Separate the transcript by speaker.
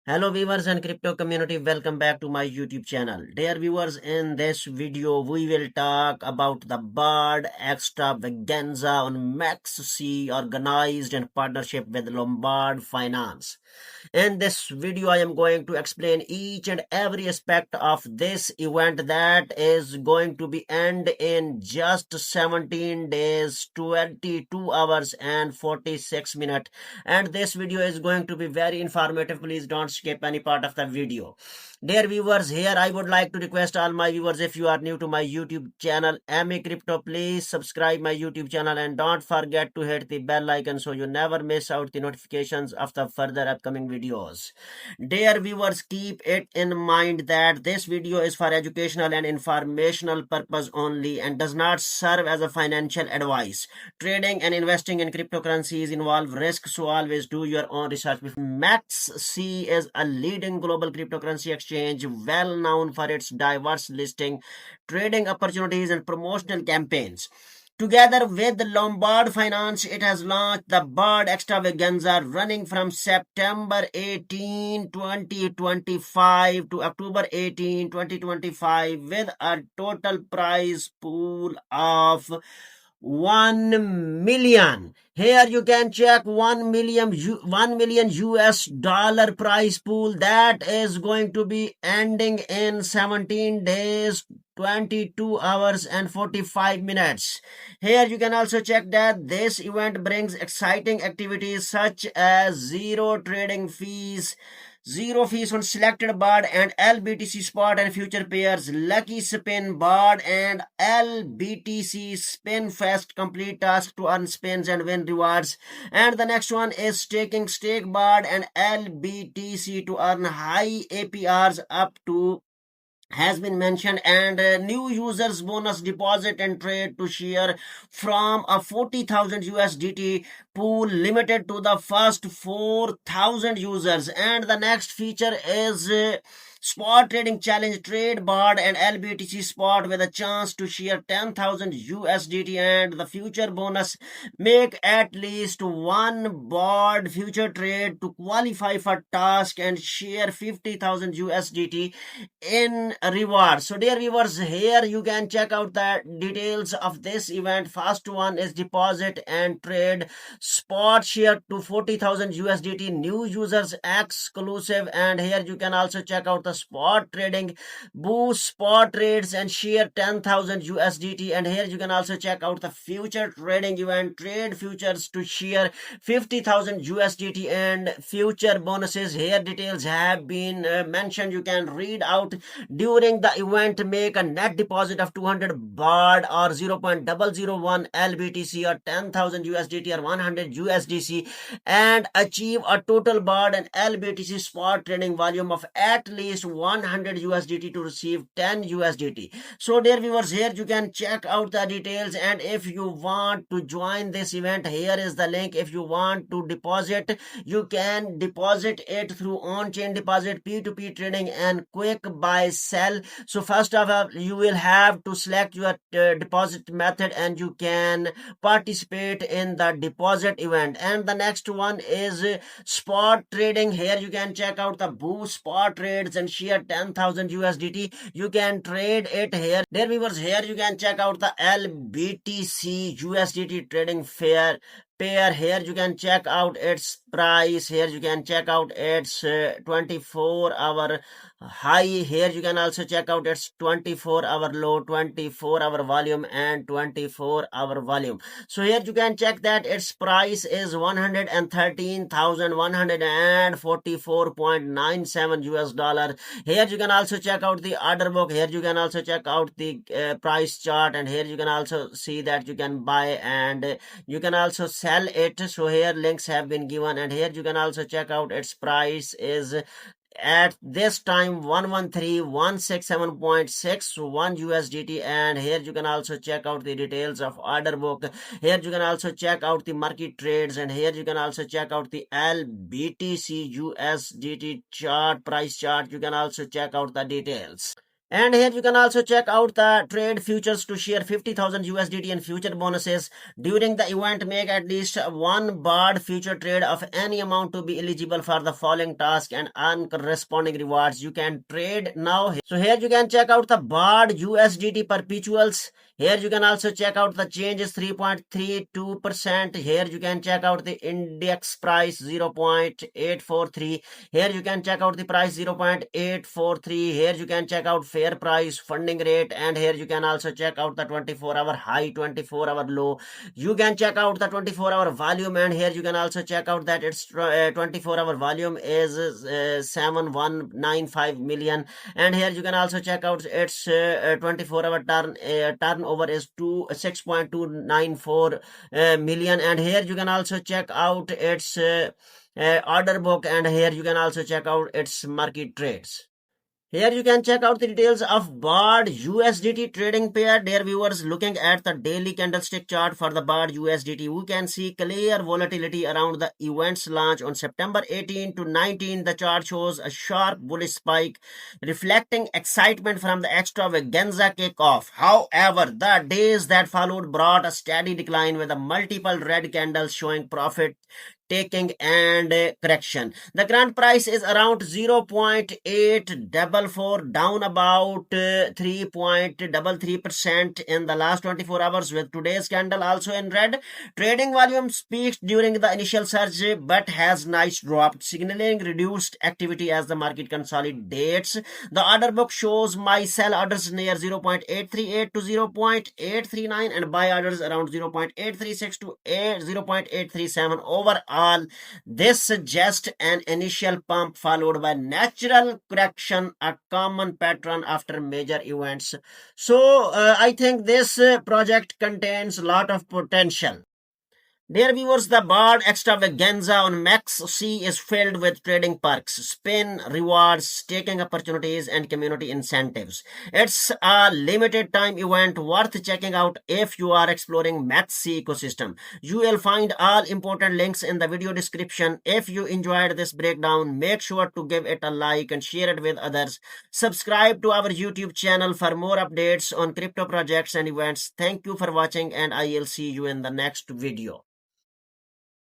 Speaker 1: Hello viewers and crypto community, welcome back to my YouTube channel. Dear viewers, in this video we will talk about the Bird extravaganza on Max organized in partnership with Lombard Finance. In this video, I am going to explain each and every aspect of this event that is going to be end in just 17 days, 22 hours and 46 minutes. And this video is going to be very informative. Please don't skip any part of the video. Dear viewers, here I would like to request all my viewers, if you are new to my YouTube channel, MA Crypto, please subscribe my YouTube channel and don't forget to hit the bell icon so you never miss out the notifications of the further upcoming videos. Dear viewers, keep it in mind that this video is for educational and informational purpose only and does not serve as a financial advice. Trading and investing in cryptocurrencies involve risk, so always do your own research. MaxC is a leading global cryptocurrency exchange well known for its diverse listing, trading opportunities, and promotional campaigns. Together with Lombard Finance, it has launched the Bird Extravaganza running from September 18, 2025 to October 18, 2025 with a total prize pool of 1 million. Here you can check 1 million US dollar prize pool that is going to be ending in 17 days, 22 hours and 45 minutes. Here you can also check that this event brings exciting activities such as zero fees on selected bird and LBTC spot and future pairs, lucky spin bird and LBTC spin fest, complete task to earn spins and win rewards. And the next one is staking stake bird and LBTC to earn high APRs up to has been mentioned, and new users bonus deposit and trade to share from a 40,000 USDT pool limited to the first 4,000 users. And the next feature is spot trading challenge, trade bird and LBTC spot with a chance to share 10,000 USDT, and the future bonus, make at least one bird future trade to qualify for task and share 50,000 USDT in reward. So dear viewers, here you can check out the details of this event. First one is deposit and trade spot share to 40,000 USDT, new users exclusive. And here you can also check out the spot trading, boost spot trades and share 10,000 USDT. And here you can also check out the future trading event, trade futures to share 50,000 USDT and future bonuses. Here details have been mentioned. You can read out during the event. Make a net deposit of 200 BARD or 0.001 LBTC or 10,000 USDT or 100 USDC and achieve a total BARD and LBTC spot trading volume of at least 100 USDT to receive 10 USDT. So dear viewers, here you can check out the details, and if you want to join this event, here is the link. If you want to deposit, you can deposit it through on-chain deposit, P2P trading and quick buy sell. So first of all, you will have to select your deposit method and you can participate in the deposit event. And the next one is spot trading. Here you can check out the boost spot trades and share 10,000 USDT. You can trade it here. Dear viewers, here you can check out the LBTC USDT trading pair. Here you can check out its price. Here you can check out its 24-hour high. Here you can also check out its 24-hour low, 24-hour volume and 24-hour volume. So here you can check that its price is 113,144.97 US dollar. Here you can also check out the order book. Here you can also check out the price chart, and here you can also see that you can buy and you can also sell it. So here links have been given, and here you can also check out its price is at this time 113,167.61 USDT. And here you can also check out the details of order book. Here you can also check out the market trades, and here you can also check out the LBTC USDT chart, price chart. You can also check out the details. And here you can also check out the trade futures to share 50,000 USDT in future bonuses. During the event, make at least one BARD future trade of any amount to be eligible for the following task and earn corresponding rewards. You can trade now. So here you can check out the BARD USDT perpetuals. Here you can also check out the change is 3.32%. Here you can check out the index price 0.843. Here you can check out the price 0.843. Here you can check out fair price, funding rate, and here you can also check out the 24-hour high, 24-hour low. You can check out the 24-hour volume, and here you can also check out that its 24-hour volume is 7195 million. And here you can also check out its 24-hour turnover is 6.294 million. And here you can also check out its order book, and here you can also check out its market trades. Here you can check out the details of BARD USDT trading pair. Dear viewers, looking at the daily candlestick chart for the BARD USDT, we can see clear volatility around the event's launch on September 18 to 19. The chart shows a sharp bullish spike, reflecting excitement from the extravaganza kickoff. However, the days that followed brought a steady decline with a multiple red candles showing profit taking and correction. The current price is around 0.844, down about 3.33% in the last 24 hours, with today's candle also in red. Trading volume peaked during the initial surge but has nice dropped, signaling reduced activity as the market consolidates. The order book shows my sell orders near 0.838 to 0.839 and buy orders around 0.836 to 0.837. Overall, this suggests an initial pump followed by natural correction, a common pattern after major events. So I think this project contains a lot of potential. Dear viewers, the BARD extravaganza on Max C is filled with trading perks, spin rewards, staking opportunities, and community incentives. It's a limited time event worth checking out if you are exploring Max C ecosystem. You will find all important links in the video description. If you enjoyed this breakdown, make sure to give it a like and share it with others. Subscribe to our YouTube channel for more updates on crypto projects and events. Thank you for watching, and I will see you in the next video.